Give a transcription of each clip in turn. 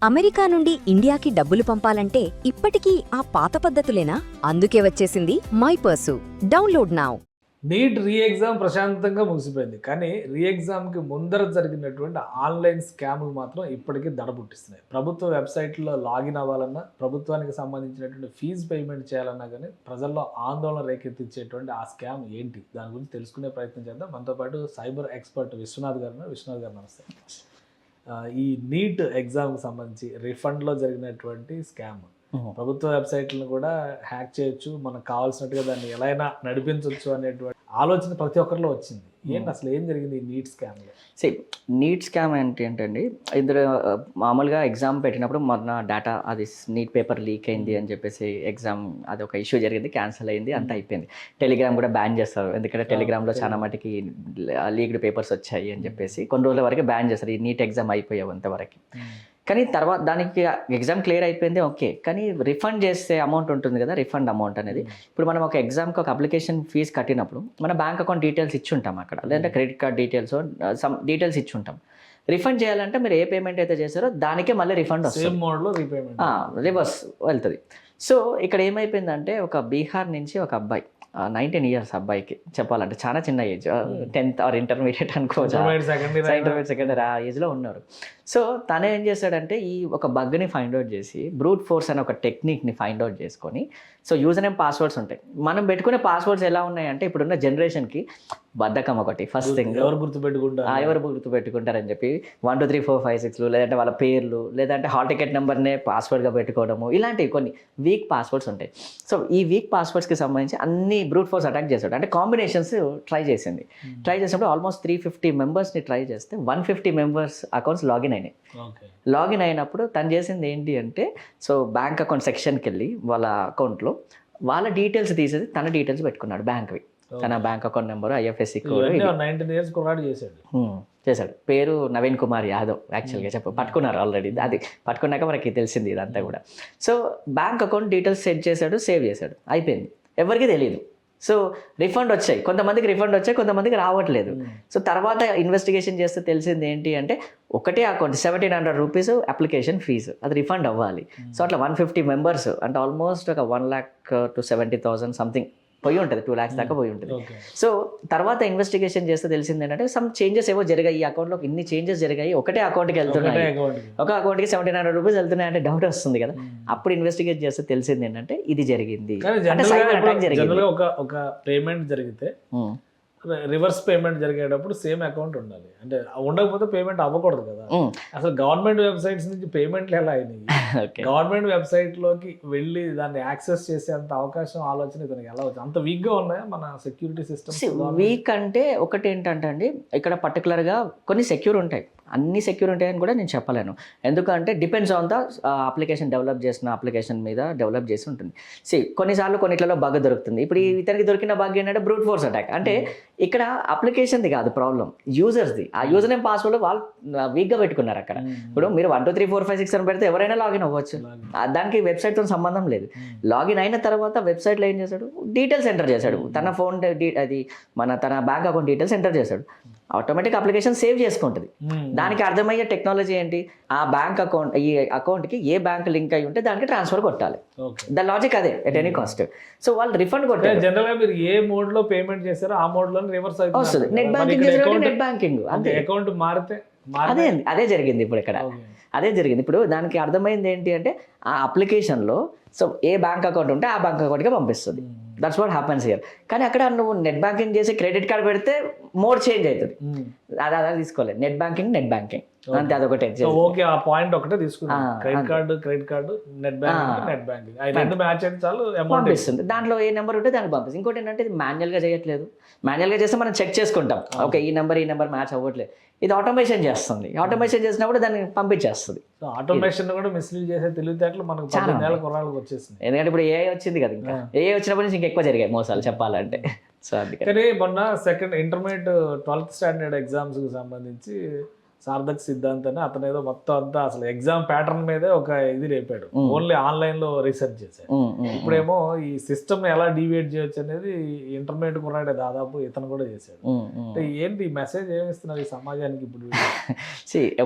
America నుండి ఇండియాకి డబ్బులు పంపాలంటే ఇప్పటికీ ఆ పాత పద్ధతులేనా? అందుకే వచ్చేసింది my purse. Download now. NEET re exam ప్రశాంతంగా ముగిసిపోయింది. కానీ రీ ఎగ్జామ్‌కి ముందర జరిగినటువంటి ఆన్‌లైన్ స్కామ్‌లు మాత్రం ఇప్పటికీ దడ పుట్టిస్తున్నాయి. ప్రభుత్వ వెబ్‌సైట్‌లో లాగిన్ అవ్వాలన్నా, ప్రభుత్వానికి సంబంధించినటువంటి ఫీజు పేమెంట్ చేయాలన్నా గానీ, ప్రజల్లో ఆందోళన రేకెత్తించేటువంటి ఆ స్కామ్ ఏంటి? దాని గురించి తెలుసుకునే ప్రయత్నం చేద్దాం. మనతో పాటు సైబర్ ఎక్స్పర్ట్ విశ్వనాథ్ గారు ఉన్నారు. విశ్వనాథ్ గారు నమస్తే. ఈ నీట్ ఎగ్జామ్‌కి సంబంధించి రిఫండ్‌లో జరిగినటువంటి స్కామ్. ప్రభుత్వ వెబ్‌సైట్‌లను కూడా హ్యాక్ చేయొచ్చు. మనకు కావాల్సినట్టుగా దాన్ని ఎలా అయినా నడిపించొచ్చు అనేటువంటి ఆలోచన ప్రతి ఒక్కరిలో వచ్చింది. ఏంటి అసలు ఏం జరిగింది ఈ నీట్ స్కామ్‌లో? నీట్ స్కామ్ ఏంటండి, ఇందులో మామూలుగా ఎగ్జామ్ పెట్టినప్పుడు మొన్న డేటా అది నీట్ పేపర్ లీక్ అయింది అని చెప్పేసి ఎగ్జామ్ అది ఒక ఇష్యూ జరిగింది, క్యాన్సిల్ అయింది, అంతా అయిపోయింది. టెలిగ్రామ్ కూడా బ్యాన్ చేస్తారు, ఎందుకంటే టెలిగ్రామ్లో చాలా మటుకి లీక్డ్ పేపర్స్ వచ్చాయి అని చెప్పేసి కొన్ని రోజుల వరకు బ్యాన్ చేస్తారు. ఈ నీట్ ఎగ్జామ్ అయిపోయావు అంతవరకు. కానీ తర్వాత దానికి ఎగ్జామ్ క్లియర్ అయిపోయింది, ఓకే. కానీ రిఫండ్ చేసే అమౌంట్ ఉంటుంది కదా, రిఫండ్ అమౌంట్ అనేది ఇప్పుడు మనం ఒక ఎగ్జామ్కి ఒక అప్లికేషన్ ఫీజు కట్టినప్పుడు మన బ్యాంక్ అకౌంట్ డీటెయిల్స్ ఇచ్చి ఉంటాం అక్కడ, లేదంటే credit card details some details ఇచ్చి ఉంటాం. రిఫండ్ చేయాలంటే మీరు ఏ పేమెంట్ అయితే చేశారో దానికే మళ్ళీ రిఫండ్ వస్తుంది, సేమ్ మోడ్‌లో రీపేమెంట్ రివర్స్ వెళ్తుంది. సో ఇక్కడ ఏమైపోయిందంటే ఒక బీహార్ నుంచి ఒక అబ్బాయి 19 ఇయర్స్ అబ్బాయికి చెప్పాలంటే చాలా చిన్న ఏజ్, 10th ఆర్ ఇంటర్మీడియట్ అనుకోవచ్చు, ఇంటర్మీడియట్ సెకండ్ ఇయర్ ఆ ఏజ్లో ఉన్నారు. సో తను ఏం చేశాడంటే ఈ ఒక బగ్ని ఫైండ్ అవుట్ చేసి బ్రూట్ ఫోర్స్ అనే ఒక టెక్నిక్ని ఫైండ్ అవుట్ చేసుకొని, సో యూజర్ నేమ్ పాస్వర్డ్స్ ఉంటాయి. మనం పెట్టుకునే పాస్వర్డ్స్ ఎలా ఉన్నాయంటే ఇప్పుడున్న జనరేషన్కి బద్ధకం ఒకటి ఫస్ట్ థింగ్. ఎవరు గుర్తుపెట్టుకుంటారని చెప్పి 1 2 3 4 5 6 లేదంటే వాళ్ళ పేర్లు, లేదంటే హాల్ టికెట్ నెంబర్నే పాస్వర్డ్గా పెట్టుకోవడము, ఇలాంటివి కొన్ని వీక్ పాస్వర్డ్స్ ఉంటాయి. సో ఈ వీక్ పాస్వర్డ్స్కి సంబంధించి అన్ని బ్రూట్ ఫోర్స్ అటాక్ చేశాడు. అంటే కాంబినేషన్స్ ట్రై చేసినప్పుడు ఆల్మోస్ట్ 350 మెంబర్స్ని ట్రై చేస్తే 150 మెంబర్స్ అకౌంట్స్ లాగిన్ అయినప్పుడు తను చేసింది ఏంటి అంటే, సో బ్యాంక్ అకౌంట్ సెక్షన్కి వెళ్ళి వాళ్ళ అకౌంట్లో వాళ్ళ డీటెయిల్స్ తీసేది తన డీటెయిల్స్ పెట్టుకున్నాడు, బ్యాంక్వి. తన bank account number, IFSC code 19 years కుర్రాడు చేశాడు. పేరు నవీన్ కుమార్ యాదవ్ యాక్చువల్గా పట్టుకున్నారు ఆల్రెడీ. అది పట్టుకున్నాక మనకి తెలిసింది ఇదంతా కూడా. So bank account details set చేశాడు, సేవ్ చేశాడు, అయిపోయింది, ఎవరికి తెలియదు. సో రిఫండ్ వచ్చాయి, కొంతమందికి రిఫండ్ వచ్చాయి, కొంతమందికి రావట్లేదు. సో తర్వాత ఇన్వెస్టిగేషన్ చేస్తే తెలిసింది ఏంటి అంటే, ఒకటే అకౌంట్ 1700 రూపీస్ అప్లికేషన్ ఫీజు, అది రిఫండ్ అవ్వాలి. సో అట్లా 150 మెంబర్స్ అంటే ఆల్మోస్ట్ ఒక 1 lakh to 70,000 సంథింగ్ పోయి ఉంటుంది, 2 lakhs దాకా పోయి ఉంటుంది. సో తర్వాత ఇన్వెస్టిగేషన్ చేస్తే తెలిసింది ఏంటంటే సమ్ చేంజెస్ ఏవో జరిగాయి, ఈ అకౌంట్లో ఇన్ని చేంజెస్ జరిగాయి, ఒకటే అకౌంట్కి వెళ్తున్నాయి, ఒక అకౌంట్కి 1700 రూపీస్ వెళ్తున్నాయి అంటే డౌట్ వస్తుంది కదా. అప్పుడు ఇన్వెస్టిగేట్ చేస్తే తెలిసింది ఏంటంటే ఇది జరిగింది. ఒక పేమెంట్ జరిగితే రివర్స్ పేమెంట్ జరిగేటప్పుడు సేమ్ అకౌంట్ ఉండాలి, అంటే ఉండకపోతే పేమెంట్ అవ్వకూడదు కదా. అసలు గవర్నమెంట్ వెబ్సైట్స్ నుంచి పేమెంట్లు ఎలా అయినాయి? గవర్నమెంట్ వెబ్సైట్ లోకి వెళ్ళి దాన్ని యాక్సెస్ చేసే అంత అవకాశం, ఆలోచన ఇతనికి ఎలా వచ్చింది? అంత వీక్ గా ఉన్నాయా మన సెక్యూరిటీ సిస్టమ్స్? వీక్ అంటే ఒకటి ఏంటంటే అండి, ఇక్కడ పర్టికులర్ గా కొన్ని సెక్యూర్ ఉంటాయి, అన్ని సెక్యూర్ ఉంటాయని కూడా నేను చెప్పలేను. ఎందుకంటే depends on the application, develop చేసిన అప్లికేషన్ మీద డెవలప్ చేసి ఉంటుంది. కొన్నిసార్లు కొన్నిట్లలో బగ్ దొరుకుతుంది. ఇప్పుడు ఇతనికి దొరికిన బగ్ ఏంటంటే బ్రూట్ ఫోర్స్ అటాక్. అంటే ఇక్కడ అప్లికేషన్ది కాదు ప్రాబ్లం, యూజర్స్ది. ఆ యూజర్ నేమ్ పాస్వర్డ్ వాళ్ళు వీక్గా పెట్టుకున్నారు అక్కడ. ఇప్పుడు మీరు 1 2 3 4 5 6 అని పెడితే ఎవరైనా లాగిన్ అవ్వచ్చు, దానికి వెబ్సైట్తో సంబంధం లేదు. లాగిన్ అయిన తర్వాత వెబ్సైట్లో ఏం చేశాడు, డీటెయిల్స్ ఎంటర్ చేశాడు, తన ఫోన్ అది తన బ్యాంక్ అకౌంట్ డీటెయిల్స్ ఎంటర్ చేశాడు, ఆటోమేటిక్ అప్లికేషన్ సేవ్ చేసుకుంటుంది. దానికి అర్థమయ్యే టెక్నాలజీ ఏంటి, ఆ బ్యాంక్ అకౌంట్, ఈ అకౌంట్కి ఏ బ్యాంక్ లింక్ అయి ఉంటే దానికి ట్రాన్స్ఫర్ కొట్టాలి. ద లాజిక్ అదే, ఎట్ ఎనీ కాస్ట్. సో వాళ్ళు రిఫండ్ కొట్టారు. జనరల్ గా మీరు ఏ మోడ్ లో పేమెంట్ చేస్తారో ఆ మోడ్ లో రివర్స్ వస్తుంది. నెట్ బ్యాంకింగ్ చేసినట్టు నెట్ బ్యాంకింగ్ అంతే. అకౌంట్ మారితే అదే జరిగింది ఇప్పుడు ఇక్కడ. అదే జరిగింది. ఇప్పుడు దానికి అర్థమైంది ఏంటి అంటే, ఆ అప్లికేషన్లో సో ఏ బ్యాంక్ అకౌంట్ ఉంటే ఆ బ్యాంక్ అకౌంట్కి పంపిస్తుంది. That's what happens here. కానీ అక్కడ నువ్వు నెట్ బ్యాంకింగ్ చేసి క్రెడిట్ కార్డ్ పెడితే మోడ్ చేంజ్ అవుతుంది, అదే తీసుకోలేదు. నెట్ బ్యాంకింగ్ అంతే, అదొకటే. ఓకే, ఆ పాయింట్ ఒకటే తీసుకున్నాం. క్రెడిట్ కార్డు నెట్ బ్యాంకింగ్ ఆ రెండు మ్యాచ్ అయితే చాలు పంపిస్తుంది. దాంట్లో ఏ నెంబర్ ఉంటే దానికి పంపిస్తుంది. ఇంకోటి ఏంటంటే ఇది మాన్యువల్గా చేయట్లేదు. మాన్యువల్గా చేస్తే మనం చెక్ చేసుకుంటాం, ఓకే ఈ నెంబర్ మ్యాచ్ అవ్వట్లేదు. ఇది ఆటోమేషన్ చేస్తుంది. ఆటోమేషన్ చేసినప్పుడు దాన్ని పంపించేస్తుంది. ఆటోమేషన్ కూడా మిస్లీడ్ చేసే తెలివితేటలు మనకు 18 ఏళ్ల కుర్రాళ్ళకి వచ్చేసింది. ఎందుకంటే ఇప్పుడు ఏ వచ్చింది కదా, ఇంకా ఏ వచ్చినప్పుడు నుంచి ఇంకా ఎక్కువ జరిగాయి మోసాలు చెప్పాలంటే. సో అందుకని మొన్న సెకండ్ ఇంటర్మీడియట్ 12th స్టాండర్డ్ ఎగ్జామ్స్కి సంబంధించి సార్థక్ సిద్ధాంత్ అని అతను ఏదో మొత్తం అంతా అసలు ఎగ్జామ్ ప్యాటర్న్ మీదే ఒక ఇది రేపాడు, ఓన్లీ ఆన్లైన్ లో రీసెర్చ్ చేశాడు. ఇప్పుడేమో ఈ సిస్టమ్ ఎలా డివేట్ చేయొచ్చు అనేది ఇంటర్మీడియట్ కున్నాడే దాదాపు ఇతను కూడా చేశాడు. అంటే ఏంటి ఈ మెసేజ్ ఏమి ఇస్తున్నారు ఈ సమాజానికి ఇప్పుడు?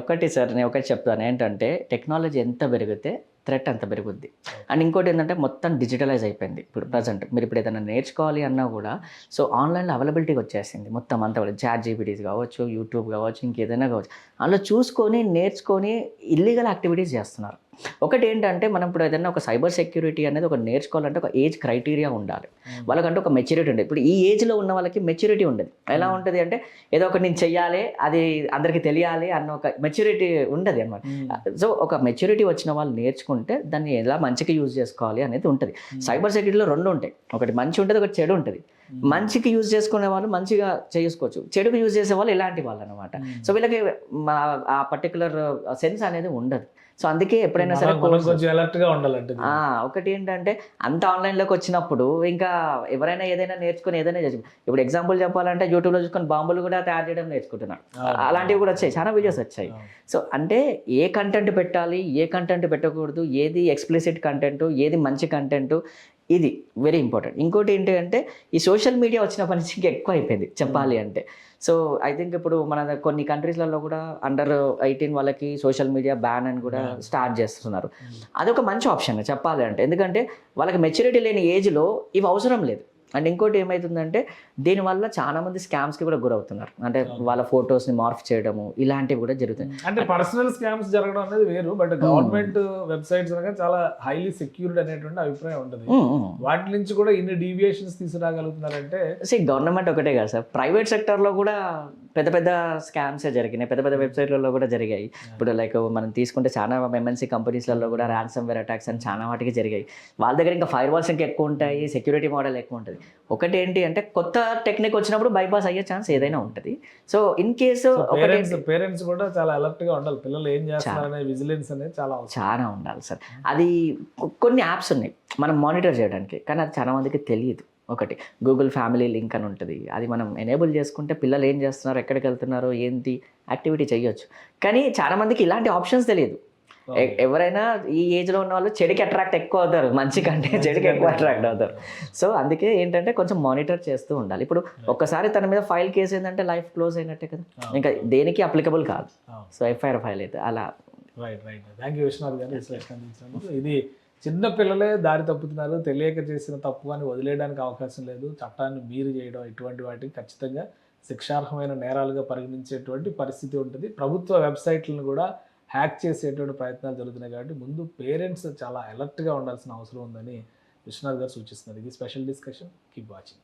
ఒకటి సార్, నేను ఒకటి చెప్తాను ఏంటంటే, టెక్నాలజీ ఎంత పెరిగితే థ్రెట్ అంత పెరుగుద్ది. అండ్ ఇంకోటి ఏంటంటే మొత్తం డిజిటలైజ్ అయిపోయింది ఇప్పుడు ప్రజెంట్. మీరు ఇప్పుడు ఏదైనా నేర్చుకోవాలి అన్నా కూడా సో ఆన్లైన్లో అవైలబిలిటీకి వచ్చేసింది మొత్తం అంతా కూడా. చాట్ జీపీటీస్ కావచ్చు, యూట్యూబ్ కావచ్చు, ఇంకేదైనా కావచ్చు, అందులో చూసుకొని నేర్చుకొని ఇల్లీగల్ యాక్టివిటీస్ చేస్తున్నారు. ఒకటి ఏంటంటే మనం ఇప్పుడు ఏదైనా ఒక సైబర్ సెక్యూరిటీ అనేది ఒక నేర్చుకోవాలంటే ఒక ఏజ్ క్రైటీరియా ఉండాలి, వాళ్ళకంటే ఒక మెచ్యూరిటీ ఉండేది. ఇప్పుడు ఈ ఏజ్లో ఉన్న వాళ్ళకి మెచ్యూరిటీ ఉండదు. ఎలా ఉంటుంది అంటే ఏదో ఒకటి నేను చెయ్యాలి, అది అందరికీ తెలియాలి అన్న ఒక మెచ్యూరిటీ ఉండదు అనమాట. సో ఒక మెచ్యూరిటీ వచ్చిన వాళ్ళు నేర్చుకుంటే దాన్ని ఎలా మంచిగా యూజ్ చేసుకోవాలి అనేది ఉంటుంది. సైబర్ సెక్యూరిటీలో రెండు ఉంటాయి, ఒకటి మంచి ఉంటుంది, ఒకటి చెడు ఉంటుంది. మంచికి యూజ్ చేసుకునే వాళ్ళు మంచిగా చేసుకోవచ్చు, చెడుకు యూజ్ చేసే వాళ్ళు ఇలాంటి వాళ్ళు అనమాట. సో వీళ్ళకి ఆ పర్టికులర్ సెన్స్ అనేది ఉండదు. సో అందుకే ఎప్పుడైనా సరే కొంచెం అలర్ట్ గా ఉండాలంటే ఒకటి ఏంటంటే అంత ఆన్లైన్లోకి వచ్చినప్పుడు ఇంకా ఎవరైనా ఏదైనా నేర్చుకుని ఏదైనా చేసి, ఇప్పుడు ఎగ్జాంపుల్ చెప్పాలంటే యూట్యూబ్లో చూసుకొని బాంబులు కూడా తయారు చేయడం నేర్చుకుంటున్నారు. అలాంటివి కూడా వచ్చాయి, చాలా వీడియోస్ వచ్చాయి. సో అంటే ఏ కంటెంట్ పెట్టాలి, ఏ కంటెంట్ పెట్టకూడదు, ఏది ఎక్స్ప్లిసిట్ కంటెంట్, ఏది మంచి కంటెంట్, ఇది వెరీ ఇంపార్టెంట్. ఇంకోటి ఏంటి అంటే ఈ సోషల్ మీడియా వచ్చినప్పటి నుంచి ఇంకా ఎక్కువ అయిపోయింది చెప్పాలి అంటే. సో ఐ థింక్ ఇప్పుడు మన కొన్ని కంట్రీస్లలో కూడా అండర్ 18 వాళ్ళకి సోషల్ మీడియా బ్యాన్ అని కూడా స్టార్ట్ చేస్తున్నారు. అదొక మంచి ఆప్షన్ చెప్పాలి అంటే, ఎందుకంటే వాళ్ళకి మెచ్యూరిటీ లేని ఏజ్లో ఇవి అవసరం లేదు. అండ్ ఇంకోటి ఏమవుతుందంటే దీనివల్ల చాలా మంది స్కామ్స్కి కూడా గురవుతున్నారు. అంటే వాళ్ళ ఫొటోస్ని మార్ఫ్ చేయడము ఇలాంటివి కూడా జరుగుతుంది. అంటే పర్సనల్ స్కామ్స్ జరగడం అనేది వేరు, బట్ గవర్నమెంట్ వెబ్సైట్స్ అనగా చాలా హైలీ సెక్యూర్డ్ అనేటువంటి అభిప్రాయం ఉంటుంది. వాటి నుంచి కూడా ఇన్ని డీవియేషన్స్ తీసుకురాగలుగుతున్నారంటే గవర్నమెంట్ ఒకటే కాదు సార్, ప్రైవేట్ సెక్టర్లో కూడా పెద్ద పెద్ద స్కామ్సే జరిగినాయి, పెద్ద పెద్ద వెబ్సైట్లలో కూడా జరిగాయి. ఇప్పుడు లైక్ మనం తీసుకుంటే చాలా ఎంఎన్సీ కంపెనీస్లలో కూడా ర్యాన్సమ్ వేర్ అటాక్స్ అని చాలా వాటికి జరిగాయి. వాళ్ళ దగ్గర ఇంకా ఫైర్ వాల్స్ ఇంకా ఎక్కువ ఉంటాయి, సెక్యూరిటీ మోడల్ ఎక్కువ ఉంటుంది. ఒకటి ఏంటి అంటే కొత్త టెక్నిక్ వచ్చినప్పుడు బైపాస్ అయ్యే ఛాన్స్ ఏదైనా ఉంటుంది. సో ఇన్ కేసు పేరెంట్స్ కూడా చాలా అలర్ట్ గా ఉండాలి, పిల్లలు ఏం చేస్తారనే విజిలెన్స్ అనేది చాలా ఉండాలి సార్. అది కొన్ని యాప్స్ ఉన్నాయి మనం మానిటర్ చేయడానికి, కానీ అది చాలా మందికి తెలియదు. ఒకటి గూగుల్ ఫ్యామిలీ లింక్ అని ఉంటుంది, అది మనం ఎనేబుల్ చేసుకుంటే పిల్లలు ఏం చేస్తున్నారు, ఎక్కడికి వెళ్తున్నారో, ఏంటి యాక్టివిటీ చేయొచ్చు. కానీ చాలా మందికి ఇలాంటి ఆప్షన్స్ తెలియదు. ఎవరైనా ఈ ఏజ్లో ఉన్న వాళ్ళు చెడుకి అట్రాక్ట్ ఎక్కువ అవుతారు, మంచి కంటే చెడుకి ఎక్కువ అట్రాక్ట్ అవుతారు. సో అందుకే ఏంటంటే కొంచెం మానిటర్ చేస్తూ ఉండాలి. ఇప్పుడు ఒక్కసారి తన మీద ఫైల్ కేసు ఏంటంటే లైఫ్ క్లోజ్ అయినట్టే కదా, ఇంకా దేనికి అప్లికబుల్ కాదు. సో ఎఫ్ఐఆర్ ఫైల్ అయితే అలా. రైట్. థ్యాంక్ యూ విశ్వనాథ్ గారు. ఇది చిన్న పిల్లలే దారి తప్పుతున్నారు, తెలియక చేసిన తప్పు అని వదిలేయడానికి అవకాశం లేదు. చట్టాన్ని మీరి చేయడం ఇటువంటి వాటికి ఖచ్చితంగా శిక్షార్హమైన నేరాలుగా పరిగణించేటువంటి పరిస్థితి ఉంటుంది. ప్రభుత్వ వెబ్సైట్లను కూడా హ్యాక్ చేసేటువంటి ప్రయత్నాలు జరుగుతున్నాయి. కాబట్టి ముందు పేరెంట్స్ చాలా అలర్ట్గా ఉండాల్సిన అవసరం ఉందని విశ్వనాథ్ గారు సూచిస్తున్నారు. ఇది స్పెషల్ డిస్కషన్. Keep watching.